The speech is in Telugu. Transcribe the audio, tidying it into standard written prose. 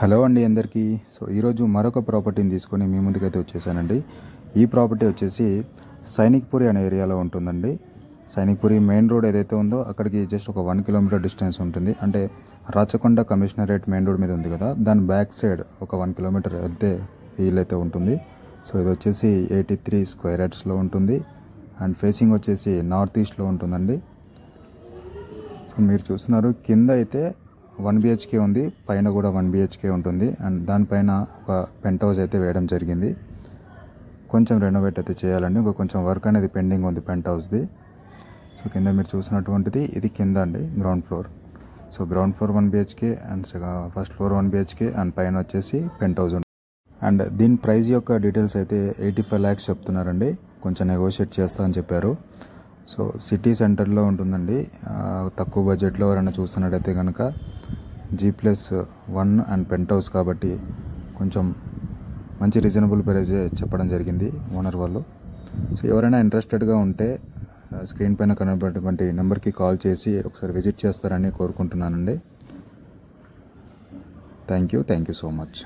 హలో అండి అందరికీ. సో ఈరోజు మరొక ప్రాపర్టీని తీసుకొని మీ ముందుకైతే వచ్చేసానండి. ఈ ప్రాపర్టీ వచ్చేసి సైనిక్పురి అనే ఏరియాలో ఉంటుందండి. సైనిక్పురి మెయిన్ రోడ్ ఏదైతే ఉందో అక్కడికి జస్ట్ ఒక 1 కిలోమీటర్ డిస్టెన్స్ ఉంటుంది. అంటే రాచకొండ కమిషనరేట్ మెయిన్ రోడ్ మీద ఉంది కదా, దాని బ్యాక్ సైడ్ ఒక 1 కిలోమీటర్ వెళ్తే వీలైతే ఉంటుంది. సో ఇది వచ్చేసి 83 స్క్వేర్ యార్డ్స్లో ఉంటుంది అండ్ ఫేసింగ్ వచ్చేసి నార్త్ ఈస్ట్లో ఉంటుందండి. సో మీరు చూస్తున్నారు కింద అయితే 1 BHK ఉంది, పైన కూడా 1 BHK ఉంటుంది అండ్ దానిపైన ఒక పెంట్ హౌస్ అయితే వేయడం జరిగింది. కొంచెం రెనోవేట్ అయితే చేయాలండి, ఇంకా కొంచెం వర్క్ అనేది పెండింగ్ ఉంది పెంట్ హౌస్ది. సో కింద మీరు చూసినటువంటిది ఇది కింద అండి, ground floor. So ground floor 1 BHK and first floor 1 BHK and పైన వచ్చేసి పెంట్ హౌస్ ఉంటుంది. అండ్ దీని ప్రైస్ యొక్క డీటెయిల్స్ అయితే 85 lakhs చెప్తున్నారండి. కొంచెం నెగోషియేట్ చేస్తా అని చెప్పారు. సో సిటీ సెంటర్లో ఉంటుందండి. తక్కువ బడ్జెట్లో ఎవరైనా చూస్తున్నట్టయితే కనుక G+1 అండ్ పెంట్ హౌస్ కాబట్టి కొంచెం మంచి రీజనబుల్ ప్రైజే చెప్పడం జరిగింది ఓనర్ వాళ్ళు. సో ఎవరైనా ఇంట్రెస్టెడ్గా ఉంటే స్క్రీన్ పైన కనబడేటువంటి నెంబర్కి కాల్ చేసి ఒకసారి విజిట్ చేస్తారని కోరుకుంటున్నానండి. Thank you so much.